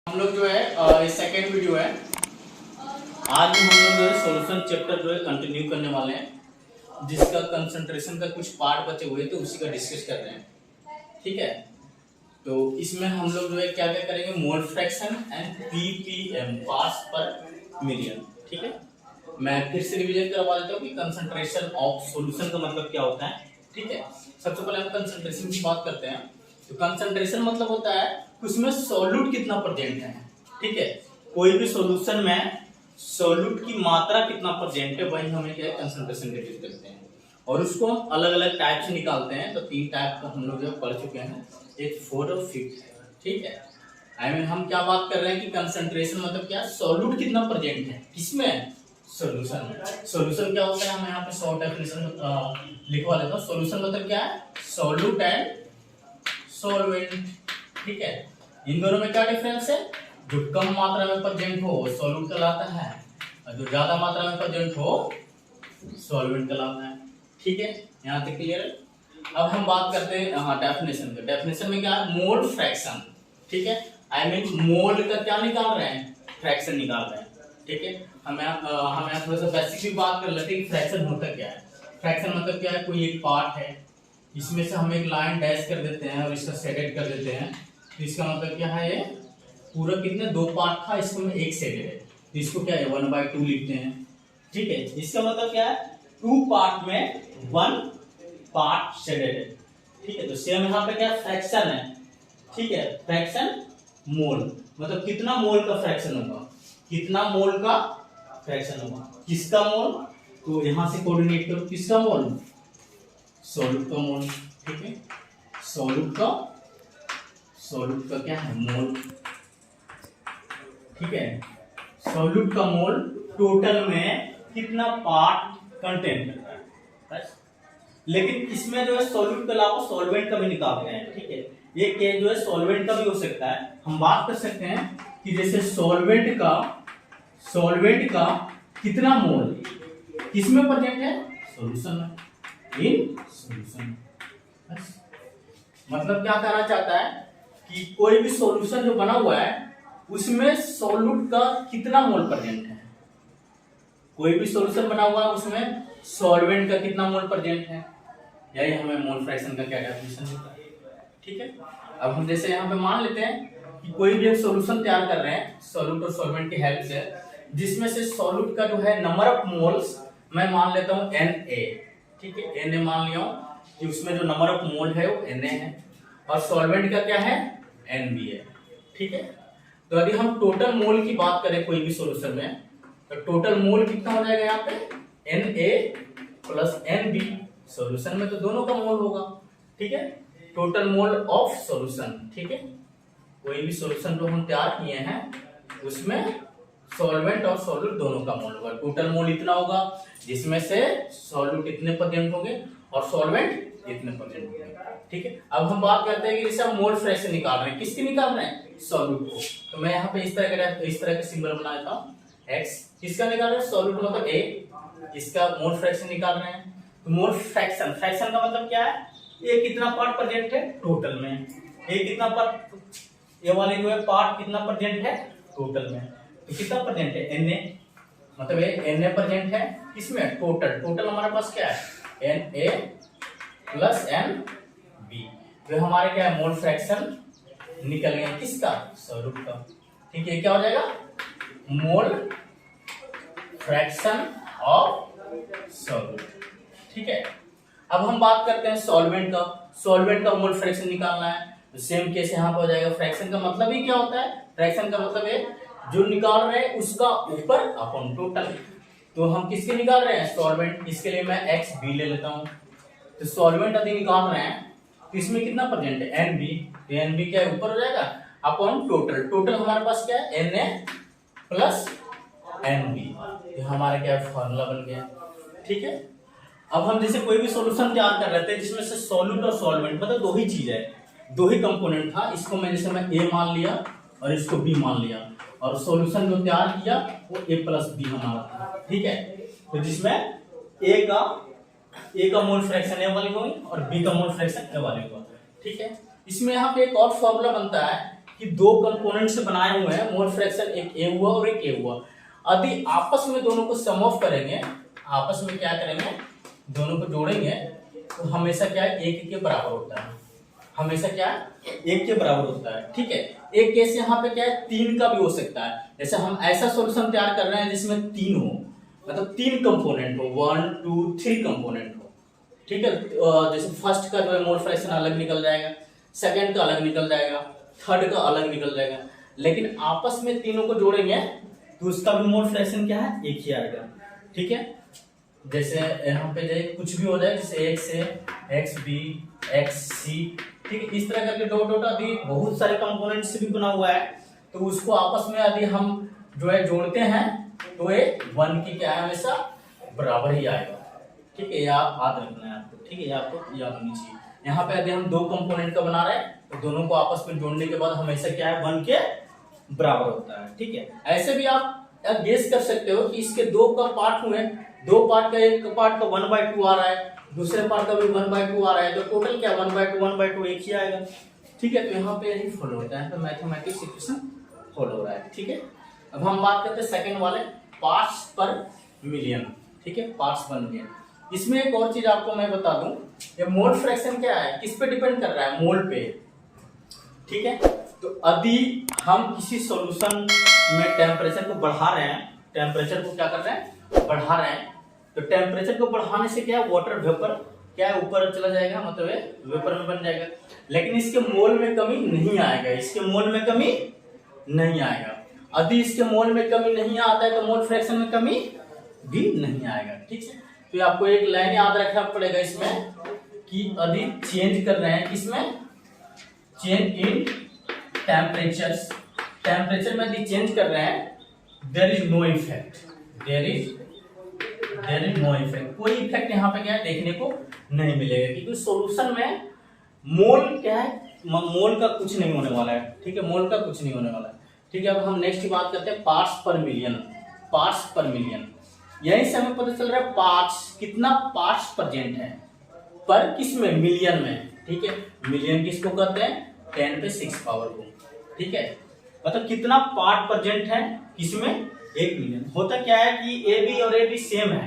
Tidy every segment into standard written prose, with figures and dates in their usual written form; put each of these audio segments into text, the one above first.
हम लोग जो है सेकेंड वीडियो है। आज हम लोग जो है सॉल्यूशन चैप्टर जो है कंटिन्यू करने वाले हैं, जिसका कंसंट्रेशन का कुछ पार्ट बचे हुए थे उसी का डिस्कस कर रहे हैं। ठीक है, तो इसमें हम लोग जो है क्या क्या करेंगे, mole fraction and ppm, parts पर मिलियन। ठीक है, मैं फिर से रिवीजन करवा देता हूँ कि कंसंट्रेशन ऑफ सॉल्यूशन का मतलब क्या होता है। ठीक है, सबसे पहले हम कंसंट्रेशन की बात करते हैं। तो कंसंट्रेशन मतलब होता है उसमें सॉल्यूट कितना प्रेजेंट है। ठीक है, कोई भी सॉल्यूशन में सॉल्यूट की मात्रा कितना प्रेजेंट है, वही हमें क्या है कंसंट्रेशन डिटेक्ट करते हैं। और उसको हम अलग अलग टाइप से निकालते हैं। तो तीन टाइप का हम लोग जो पढ़ चुके हैं, एक 4 और 5। ठीक है, हम क्या बात कर रहे हैं कि कंसंट्रेशन मतलब क्या, सॉल्यूट कितना प्रेजेंट है किसमें, सॉल्यूशन में। सॉल्यूशन क्या होता है, हम यहाँ पे शॉर्ट डेफिनेशन लिखवा लेता हूँ। सॉल्यूशन मतलब क्या है, सॉल्यूट एंड सॉल्वेंट। ठीक है, इन दोनों में क्या डिफरेंस है, जो कम मात्रा में प्रेजेंट हो सॉल्यूट कहलाता है, और जो ज्यादा मात्रा में प्रेजेंट हो सॉल्वेंट कहलाता है। ठीक है, यहाँ तक क्लियर है। अब हम बात करते हैं डेफिनेशन पे। डेफिनेशन में क्या है, मोल फ्रैक्शन। ठीक है, मोल का क्या निकाल रहे हैं, फ्रैक्शन निकाल रहे हैं। ठीक है, हम यहाँ थोड़ा सा बेसिक भी बात कर लेते हैं कि फ्रैक्शन होता क्या है। फ्रैक्शन मतलब क्या है, कोई एक पार्ट है, इसमें से हम एक लाइन डैश कर देते हैं और इसका शेडेड कर देते हैं। तो इसका मतलब क्या है, ये पूरा कितने दो पार्ट था, इसको में एक शेडेड है, तो इसको क्या है 1/2 लिखते हैं। ठीक है, इसका मतलब क्या है, 2 पार्ट में 1 पार्ट शेडेड है। ठीक है, तो सेम यहाँ पे क्या फ्रैक्शन है। ठीक है, फ्रैक्शन मोल मतलब कितना मोल का फ्रैक्शन होगा, कितना मोल का फ्रैक्शन होगा, किसका मोल। तो यहां से कोऑर्डिनेट करो, किसका मोल, सॉल्यूट का मोल। ठीक है, सॉल्यूट का क्या है, मोल। ठीक है, सॉल्यूट का मोल टोटल में कितना पार्ट कंटेन करता है बस। लेकिन इसमें जो है सॉल्यूट के अलावा सॉल्वेंट का भी निकालते हैं। ठीक है, ये केस जो है सॉल्वेंट का भी हो सकता है। हम बात कर सकते हैं कि जैसे सॉल्वेंट का कितना मोल किसमें प्रेजेंट है, सॉल्यूशन में, इन सॉल्यूशन। मतलब क्या कहना चाहता है कि कोई भी सॉल्यूशन जो बना हुआ है उसमें सॉल्यूट का कितना मोल प्रेजेंट है। कोई भी सॉल्यूशन बना हुआ है उसमें सॉल्वेंट का कितना मोल प्रेजेंट है, यही हमें मोल फ्रैक्शन का क्या डेफिनेशन होता है। ठीक है, अब हम जैसे यहाँ पे मान लेते हैं कि कोई भी एक सॉल्यूशन तैयार कर रहे हैं सॉल्यूट और सॉल्वेंट की हेल्प से, जिसमें से सॉल्यूट का जो है नंबर ऑफ मोल्स मैं मान लेता हूँ Na। ठीक है, Na मान लिया हूं कि उसमें जो नंबर ऑफ मोल है वो Na है, और सॉल्वेंट का क्या है, Nb है। ठीक है, तो यदि हम टोटल मोल की बात करें कोई भी सॉल्यूशन में, तो टोटल मोल कितना हो जाएगा यहाँ पे, Na प्लस Nb। सॉल्यूशन में तो दोनों का मोल होगा। ठीक है, टोटल मोल ऑफ सॉल्यूशन। ठीक है, कोई भी सॉल्यूशन जो हम तैयार किए हैं उसमें सॉल्वेंट और सॉल्यूट दोनों का मोल होगा। टोटल मोल इतना होगा, जिसमें से सॉल्यूट इतने प्रेजेंट होंगे और सॉल्वेंट इतने प्रेजेंट होंगे। ठीक है, अब हम बात करते हैं कि जैसे हम मोल फ्रैक्शन निकाल रहे हैं, किसकी निकाल रहे हैं, सॉल्यूट को। तो मैं यहाँ पे इस तरह का सिंबल बना देता हूँ, x। किसका निकाल रहे हैं, सॉल्यूट मतलब a, इसका मोल फ्रैक्शन निकाल रहे हैं। तो मोल फ्रैक्शन का मतलब क्या है, ये कितना पार्ट प्रेजेंट है टोटल में, ये कितना पार्ट, ये वाले जो है पार्ट कितना प्रेजेंट है टोटल में। तो कितना प्रेजेंट है, Na, मतलब ये Na प्रेजेंट है किसमें, टोटल हमारे पास क्या है, Na प्लस Nb। जो हमारे क्या है, मोल फ्रैक्शन निकल गया किसका, सॉल्यूट का। ठीक है, क्या हो जाएगा, मोल फ्रैक्शन ऑफ सॉल्यूट। ठीक है, अब हम बात करते हैं सॉल्वेंट का। सॉल्वेंट का मोल फ्रैक्शन निकालना है, तो सेम केस यहाँ पे हो जाएगा। फ्रैक्शन का मतलब ही क्या होता है, फ्रैक्शन का मतलब है जो निकाल रहे हैं उसका ऊपर अपॉन टोटल। तो हम किसके निकाल रहे हैं, सॉल्वेंट। इसके लिए मैं Xb ले लेता हूं। तो सॉल्वेंट यदि निकाल रहे हैं तो इसमें कितना प्रेजेंट है, Nb। तो Nb क्या ऊपर हो जाएगा अपॉन टोटल। टोटल हमारे पास क्या है, Na प्लस Nb। ये हमारा क्या फॉर्मूला बन गया। ठीक है, अब हम जैसे कोई भी सॉल्यूशन तैयार कर रहे थे जिसमें से सॉल्यूट और सॉल्वेंट मतलब दो ही चीज है, दो ही कंपोनेंट था। इसको मैं जैसे मैं A मान लिया और इसको B मान लिया, और सॉल्यूशन जो तैयार किया वो A प्लस B हमारा था। ठीक है, तो जिसमें A का मोल फ्रैक्शन A वाली होगी और B का मोल फ्रैक्शन A वाली होगा। ठीक है, इसमें यहाँ पे एक और फॉर्मूला बनता है कि दो कंपोनेंट से बनाए हुए हैं मोल फ्रैक्शन, एक ए हुआ और एक ए हुआ। यदि आपस में दोनों को सम ऑफ करेंगे, आपस में क्या करेंगे, दोनों को जोड़ेंगे तो हमेशा क्या है, एक के बराबर होता है, हमेशा क्या है, एक के बराबर होता है। ठीक है, एक केस यहाँ पे क्या है, 3 का भी हो सकता है। जैसे हम ऐसा सॉल्यूशन तैयार कर रहे हैं जिसमें 3 हो, मतलब 3 कंपोनेंट हो, 1 2 3 कंपोनेंट हो। ठीक है, जैसे फर्स्ट का जो है मोल फ्रैक्शन अलग निकल जाएगा, सेकंड का अलग निकल जाएगा, थर्ड का अलग निकल जाएगा, लेकिन आपस में तीनों को जोड़ेंगे तो उसका भी मोल फ्रैक्शन क्या है, एक ही आएगा। ठीक है, जैसे यहाँ पे जो कुछ भी हो जाए, जैसे एक्स ए, एक्स बी, एक्स सी, ठीक है, इस तरह करके डॉट डॉट आदि बहुत सारे कंपोनेंट से भी बना हुआ है, तो उसको आपस में यदि हम जो है जोड़ते हैं तो ये 1 की क्या है, हमेशा बराबर ही आएगा। ठीक है, ये आप याद रखना है आपको। ठीक है, ये आपको याद होनी चाहिए। यहाँ पे यदि हम दो कंपोनेंट का बना रहे हैं तो दोनों को आपस में जोड़ने के बाद हमेशा क्या है, 1 के बराबर होता है। ठीक है, ऐसे भी आप गेस कर सकते हो कि इसके दो का पार्ट हुए, दो पार्ट का, एक पार्ट का 1/2 आ रहा है, दूसरे पार्ट का भी 1/2 आ रहा है, तो टोटल क्या 1/2 एक ही आएगा। ठीक है, तो यहाँ पे यही फॉलो होता है, तो मैथमेटिक्स इक्वेशन फॉलो हो रहा है। ठीक है, अब हम बात करते हैं सेकंड वाले, पार्ट्स पर मिलियन। ठीक है, पार्ट्स पर मिलियन। इसमें एक और चीज आपको मैं बता दूं, ये मोल फ्रैक्शन क्या है, किस पे डिपेंड कर रहा है, मोल पे। ठीक है, तो यदि हम किसी सॉल्यूशन में टेम्परेचर को बढ़ा रहे हैं, टेम्परेचर को क्या कर रहे हैं, बढ़ा रहे हैं, तो टेम्परेचर को बढ़ाने से क्या है, वाटर वेपर क्या है, ऊपर चला जाएगा, मतलब वेपर में बन जाएगा, लेकिन इसके मोल में कमी नहीं आएगा, इसके मोल में कमी नहीं आएगा। यदि इसके मोल में कमी नहीं आता है तो मोल फ्रैक्शन में कमी भी नहीं आएगा। ठीक है, तो आपको एक लाइन याद रखना पड़ेगा इसमें कि यदि चेंज कर रहे हैं, किसमें, चेंज इन टेम्परेचर्स, टेम्परेचर में यदि चेंज कर रहे हैं, there is no effect, there is no effect, कोई इफेक्ट यहाँ पे क्या है, देखने को नहीं मिलेगा, क्योंकि सॉल्यूशन में मोल क्या है, मोल का कुछ नहीं होने वाला है। ठीक है, मोल का कुछ नहीं होने वाला है। ठीक है, अब हम नेक्स्ट बात करते हैं पार्ट्स पर मिलियन, पार्ट्स पर मिलियन। यहीं से हमें पता चल रहा है पार्ट्स, कितना पार्ट्स प्रेजेंट है पर किसमें, मिलियन में। ठीक है, मिलियन किसको कहते हैं, 10⁶ पावर को। ठीक है, मतलब कितना पार्ट प्रेजेंट है किसमें, 1 मिलियन। होता क्या है कि ए बी और ए बी सेम है,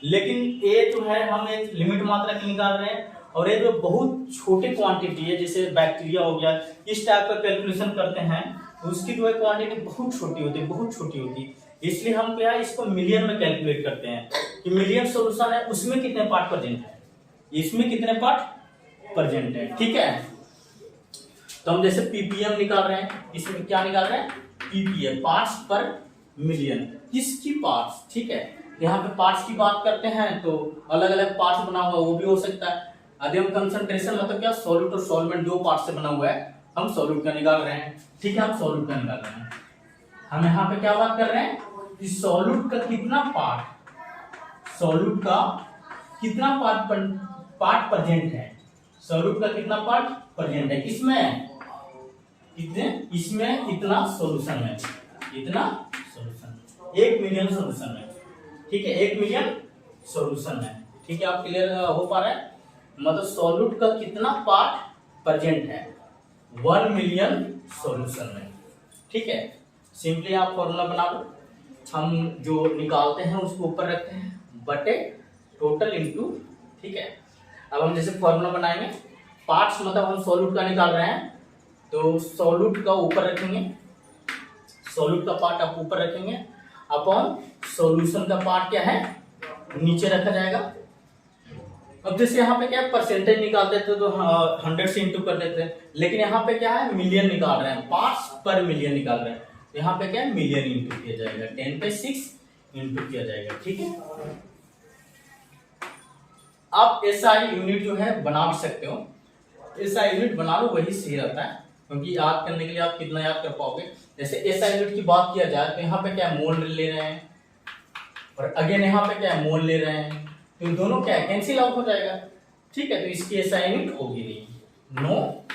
लेकिन ए जो है हम एक लिमिट मात्रा की निकाल रहे हैं, और ये जो बहुत छोटी क्वांटिटी है, जैसे बैक्टीरिया हो गया, इस टाइप का कैलकुलेशन करते हैं तो उसकी जो है क्वांटिटी बहुत छोटी होती है, बहुत छोटी होती है, इसलिए हम क्या है, इसको मिलियन में कैलकुलेट करते हैं कि मिलियन सॉल्यूशन है, उसमें कितने पार्ट प्रेजेंट है, इसमें कितने पार्ट प्रेजेंट है। ठीक है, तो हम जैसे पीपीएम निकाल रहे हैं, इसमें क्या निकाल रहे हैं, पीपीएम, पार्ट्स पर मिलियन, किसकी पार्ट्स। ठीक है, यहाँ पे पार्ट्स की बात करते हैं तो अलग अलग पार्ट्स बना हुआ वो भी हो सकता है। यदि हम कंसंट्रेशन मतलब क्या, सॉल्यूट और सॉल्वेंट दो पार्ट से बना हुआ है, हम सॉल्यूट का निकाल रहे हैं। ठीक है, हम सॉल्यूट का निकाल रहे हैं। हम यहाँ पे क्या बात कर रहे हैं कि सॉल्यूट का कितना पार्ट, सॉल्यूट का कितना पार्ट प्रेजेंट है, सॉल्यूट का कितना पार्ट प्रेजेंट है, किसमें, कितने, इसमें इतना सॉल्यूशन है, इतना सॉल्यूशन, 1 मिलियन सॉल्यूशन है। ठीक है, 1 मिलियन सॉल्यूशन है। ठीक है, आप क्लियर हो पा रहे हैं, मतलब सॉल्यूट का कितना पार्ट प्रेजेंट है 1 मिलियन सॉल्यूशन में। ठीक है, सिंपली आप फॉर्मूला बना लो, हम जो निकालते हैं उसको ऊपर रखते हैं बटे टोटल इनटू। ठीक है, अब हम जैसे फॉर्मूला बनाएंगे, पार्ट्स मतलब हम सॉल्यूट का निकाल रहे हैं तो सॉल्यूट का ऊपर रखेंगे, सॉल्यूट का पार्ट आप ऊपर रखेंगे, अपॉन सॉल्यूशन का पार्ट क्या है, नीचे रखा जाएगा। अब जैसे यहाँ पे क्या है, परसेंटेज निकालते थे तो 100 से इंटू कर देते हैं, लेकिन यहाँ पे क्या है, मिलियन निकाल रहे हैं, पार्ट्स पर मिलियन निकाल रहे हैं, यहाँ पे क्या है, मिलियन इंटू किया जाएगा, 10⁶ इंटू किया जाएगा। ठीक है, आप एसआई यूनिट जो है बना भी सकते हो, एसआई यूनिट बना लो, वही सही रहता है, क्योंकि याद करने के लिए आप कितना याद कर पाओगे। जैसे एसआई यूनिट की बात किया जाए तो यहाँ पे क्या है, मोल ले रहे हैं, और अगेन यहाँ पे क्या है, मोल ले रहे हैं, तो दोनों क्या है, कैंसिल आउट हो जाएगा। ठीक है, तो इसकी एसआई यूनिट होगी नहीं, no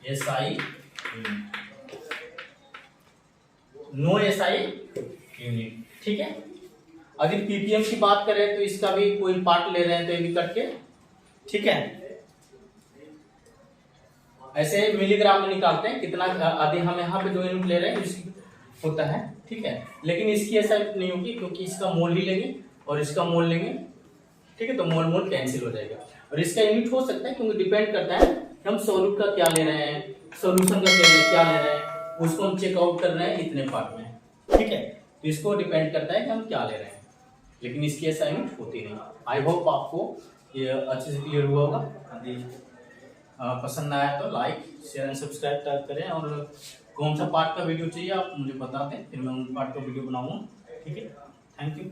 SI unit, no SI unit. ठीक है, अगर पीपीएम की बात करें तो इसका भी कोई पार्ट ले रहे हैं तो ये भी कट के। ठीक है, ऐसे मिलीग्राम में निकालते हैं कितना, आदि हम यहाँ पे जो यूनिट ले रहे हैं इसकी होता है, ठीक है। लेकिन इसकी ऐसा नहीं होगी क्योंकि इसका मोल ही लेंगे और इसका मोल लेंगे, ठीक है, तो मोल मोल कैंसिल हो जाएगा। और इसका यूनिट हो सकता है क्योंकि डिपेंड करता है हम सॉल्यूट का क्या ले रहे हैं, सॉल्यूशन का क्या ले रहे हैं, उसको हम चेकआउट कर रहे हैं इतने पार्ट में, ठीक है। तो इसको डिपेंड करता है कि हम क्या ले रहे हैं, लेकिन इसकी ऐसा यूनिट होती नहीं। आई होप आपको ये अच्छे से क्लियर हुआ होगा। यदि पसंद आया तो लाइक शेयर एंड सब्सक्राइब करें, और कौन सा पार्ट का वीडियो चाहिए आप मुझे बता दें, फिर मैं उन पार्ट का वीडियो बनाऊंगा, ठीक है। Thank you.